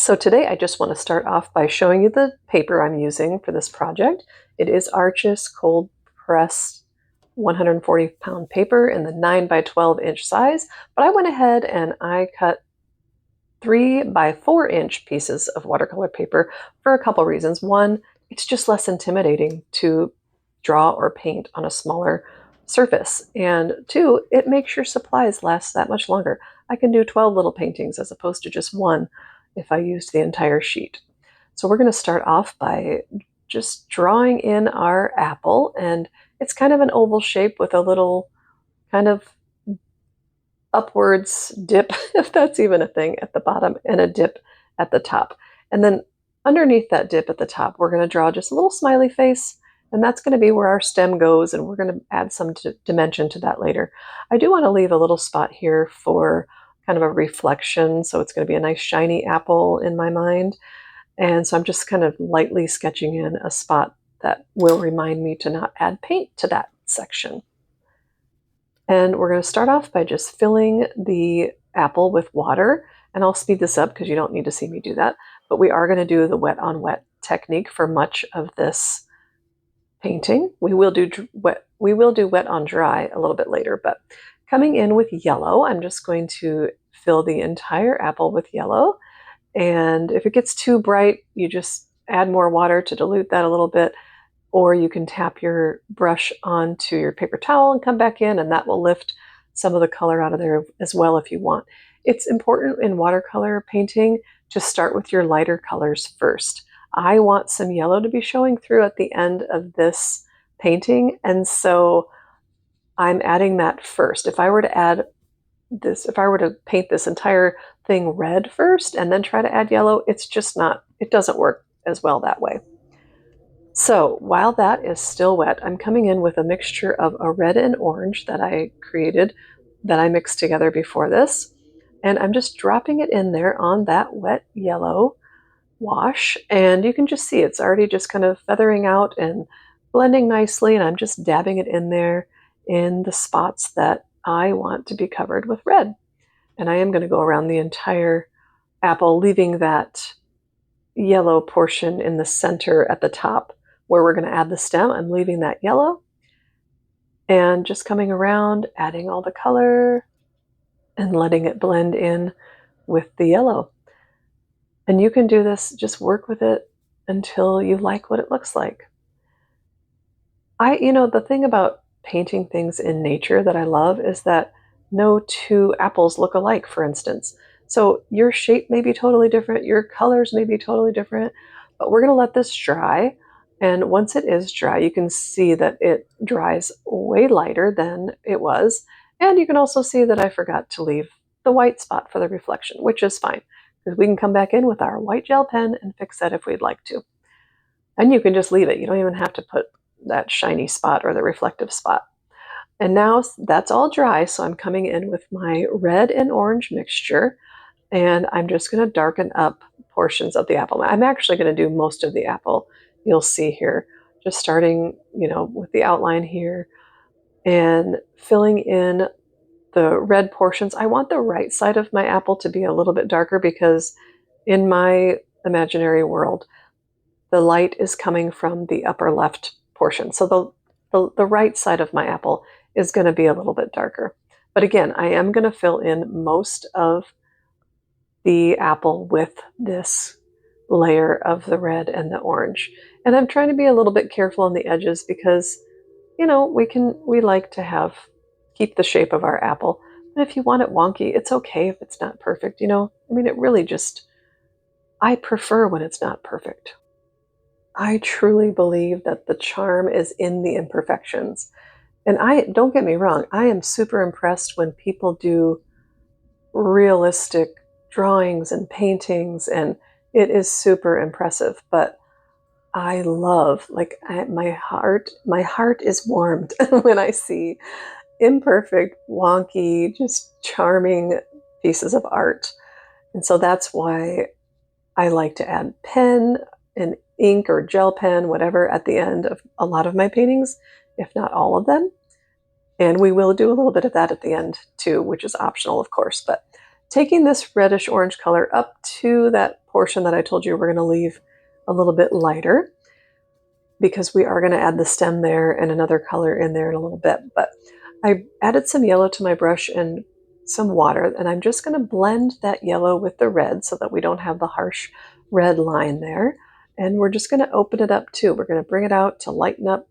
So today I just want to start off by showing you the paper I'm using for this project. It is Arches cold press 140-pound paper in the 9 by 12 inch size, but I went ahead and I cut 3 by 4 inch pieces of watercolor paper for a couple reasons. One, it's just less intimidating to draw or paint on a smaller surface. And two, it makes your supplies last that much longer. I can do 12 little paintings as opposed to just one if I used the entire sheet. So we're going to start off by just drawing in our apple, and it's kind of an oval shape with a little kind of upwards dip, if that's even a thing, at the bottom, and a dip at the top. And then underneath that dip at the top, we're going to draw just a little smiley face, and that's going to be where our stem goes, and we're going to add some dimension to that later. I do want to leave a little spot here for kind of a reflection, so it's going to be a nice shiny apple in my mind. And so I'm just kind of lightly sketching in a spot that will remind me to not add paint to that section. And we're going to start off by just filling the apple with water. And I'll speed this up because you don't need to see me do that. But we are going to do the wet on wet technique for much of this painting. We will do wet on dry a little bit later. But coming in with yellow, I'm just going to fill the entire apple with yellow. And if it gets too bright, you just add more water to dilute that a little bit. Or you can tap your brush onto your paper towel and come back in, and that will lift some of the color out of there as well if you want. It's important in watercolor painting to start with your lighter colors first. I want some yellow to be showing through at the end of this painting, and so I'm adding that first. If I were to paint this entire thing red first and then try to add yellow, it doesn't work as well that way. So while that is still wet, I'm coming in with a mixture of a red and orange that I created, that I mixed together before this. And I'm just dropping it in there on that wet yellow wash. And you can just see it's already just kind of feathering out and blending nicely. And I'm just dabbing it in there in the spots that I want to be covered with red. And I am going to go around the entire apple, leaving that yellow portion in the center at the top where we're going to add the stem. I'm leaving that yellow and just coming around, adding all the color and letting it blend in with the yellow. And you can do this, just work with it until you like what it looks like. The thing about painting things in nature that I love is that no two apples look alike, for instance. So your shape may be totally different, your colors may be totally different, but we're going to let this dry. And once it is dry, you can see that it dries way lighter than it was. And you can also see that I forgot to leave the white spot for the reflection, which is fine, because we can come back in with our white gel pen and fix that if we'd like to. And you can just leave it. You don't even have to put that shiny spot or the reflective spot. And now that's all dry, so I'm coming in with my red and orange mixture, and I'm just going to darken up portions of the apple. I'm actually going to do most of the apple, you'll see here, just starting, with the outline here and filling in the red portions. I want the right side of my apple to be a little bit darker because in my imaginary world, the light is coming from the upper left portion. So the right side of my apple is going to be a little bit darker. But again, I am going to fill in most of the apple with this layer of the red and the orange. And I'm trying to be a little bit careful on the edges because, we like to keep the shape of our apple. But if you want it wonky, it's okay if it's not perfect, it really I prefer when it's not perfect. I truly believe that the charm is in the imperfections. And don't get me wrong, I am super impressed when people do realistic drawings and paintings, and it is super impressive. But I love, my heart is warmed when I see imperfect, wonky, just charming pieces of art. And so that's why I like to add pen and ink or gel pen, whatever, at the end of a lot of my paintings, if not all of them. And we will do a little bit of that at the end too, which is optional, of course. But taking this reddish orange color up to that portion that I told you we're going to leave a little bit lighter, because we are going to add the stem there and another color in there in a little bit. But I added some yellow to my brush and some water, and I'm just going to blend that yellow with the red so that we don't have the harsh red line there. And we're just going to open it up too. We're going to bring it out to lighten up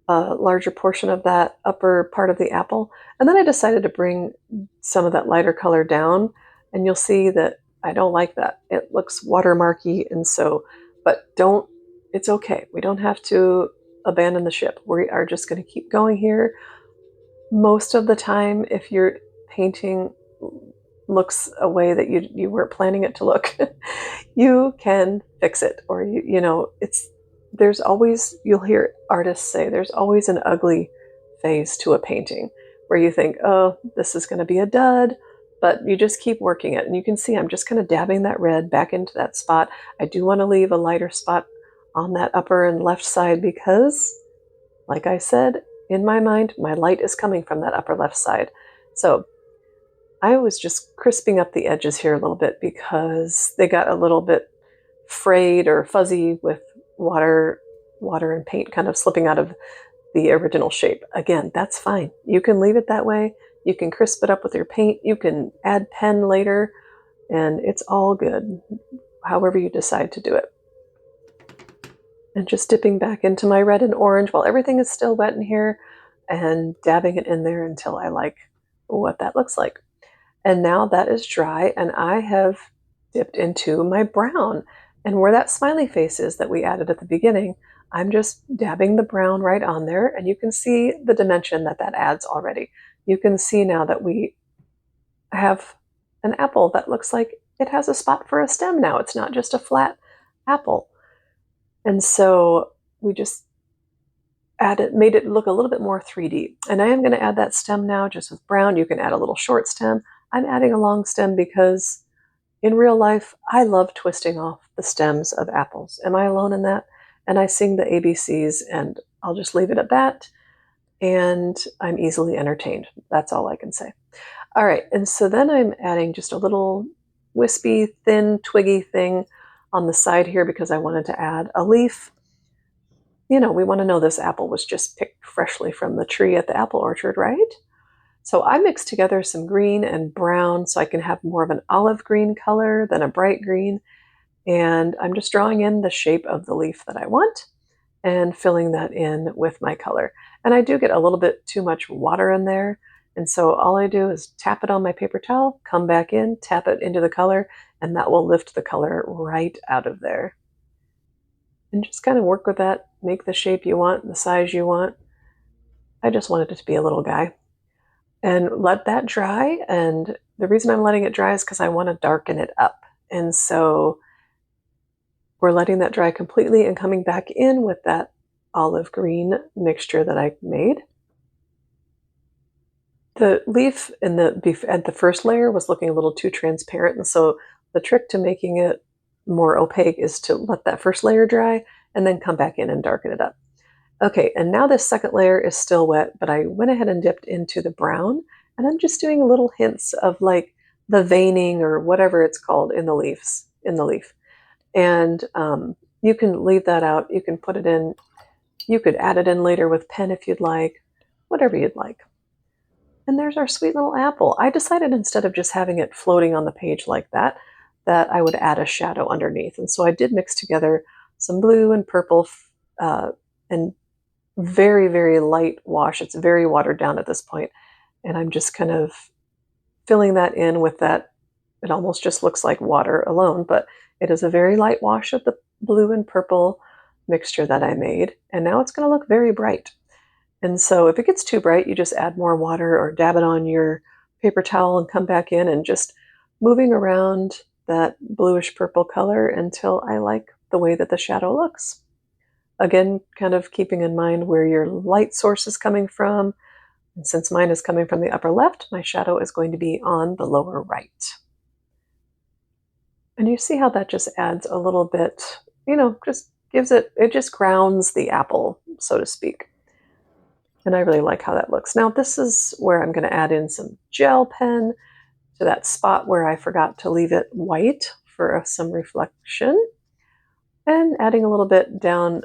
a larger portion of that upper part of the apple. And then I decided to bring some of that lighter color down, and you'll see that I don't like that. It looks watermarky, and so, but don't, it's okay. We don't have to abandon the ship. We are just going to keep going here. Most of the time, if your painting looks a way that you weren't planning it to look, you can fix it, or there's always, you'll hear artists say, there's always an ugly phase to a painting where you think, oh, this is going to be a dud, but you just keep working it. And you can see I'm just kind of dabbing that red back into that spot. I do want to leave a lighter spot on that upper and left side because, like I said, in my mind, my light is coming from that upper left side. So I was just crisping up the edges here a little bit because they got a little bit frayed or fuzzy with water and paint kind of slipping out of the original shape. Again, that's fine. You can leave it that way. You can crisp it up with your paint. You can add pen later, and it's all good, however you decide to do it. And just dipping back into my red and orange while everything is still wet in here and dabbing it in there until I like what that looks like. And now that is dry, and I have dipped into my brown. And where that smiley face is that we added at the beginning, I'm just dabbing the brown right on there, and you can see the dimension that that adds already. You can see now that we have an apple that looks like it has a spot for a stem now. It's not just a flat apple. And so we just made it look a little bit more 3D. And I am going to add that stem now just with brown. You can add a little short stem. I'm adding a long stem because in real life, I love twisting off the stems of apples. Am I alone in that? And I sing the ABCs, and I'll just leave it at that. And I'm easily entertained. That's all I can say. All right, and so then I'm adding just a little wispy, thin, twiggy thing on the side here because I wanted to add a leaf. We want to know this apple was just picked freshly from the tree at the apple orchard, right? So I mixed together some green and brown so I can have more of an olive green color than a bright green. And I'm just drawing in the shape of the leaf that I want and filling that in with my color. And I do get a little bit too much water in there. And so all I do is tap it on my paper towel, come back in, tap it into the color, and that will lift the color right out of there. And just kind of work with that, make the shape you want, the size you want. I just wanted it to be a little guy. And let that dry. And the reason I'm letting it dry is because I want to darken it up. And so we're letting that dry completely and coming back in with that olive green mixture that I made. The leaf at the first layer was looking a little too transparent, and so the trick to making it more opaque is to let that first layer dry and then come back in and darken it up. Okay, and now this second layer is still wet, but I went ahead and dipped into the brown, and I'm just doing little hints of like the veining or whatever it's called in the leaf. And you can leave that out. You can put it in. You could add it in later with pen if you'd like, whatever you'd like. And there's our sweet little apple. I decided instead of just having it floating on the page like that I would add a shadow underneath. And so I did mix together some blue and purple and very, very light wash. It's very watered down at this point. And I'm just kind of filling that in with that. It almost just looks like water alone, but it is a very light wash of the blue and purple mixture that I made. And now it's going to look very bright. And so if it gets too bright, you just add more water or dab it on your paper towel and come back in and just moving around that bluish purple color until I like the way that the shadow looks. Again, kind of keeping in mind where your light source is coming from. And since mine is coming from the upper left, my shadow is going to be on the lower right. And you see how that just adds a little bit, just gives it just grounds the apple, so to speak. And I really like how that looks. Now this is where I'm going to add in some gel pen to that spot where I forgot to leave it white for some reflection, and adding a little bit down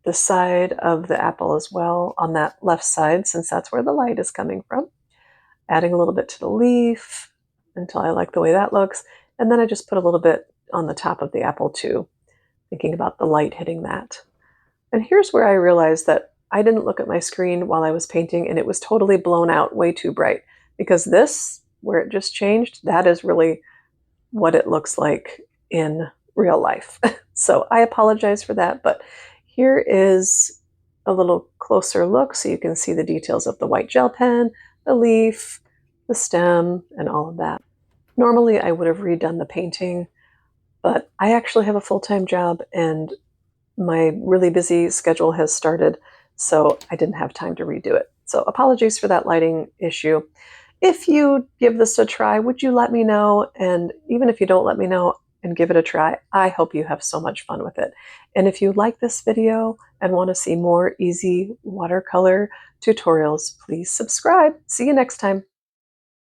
the side of the apple as well on that left side, since that's where the light is coming from. Adding a little bit to the leaf until I like the way that looks. And then I just put a little bit on the top of the apple too, thinking about the light hitting that. And here's where I realized that I didn't look at my screen while I was painting, and it was totally blown out, way too bright, because this, where it just changed, that is really what it looks like in real life. So I apologize for that, but here is a little closer look so you can see the details of the white gel pen, the leaf, the stem, and all of that. Normally I would have redone the painting, but I actually have a full-time job and my really busy schedule has started, so I didn't have time to redo it. So apologies for that lighting issue. If you give this a try, would you let me know? And even if you don't let me know and give it a try, I hope you have so much fun with it. And if you like this video and want to see more easy watercolor tutorials, please subscribe. See you next time.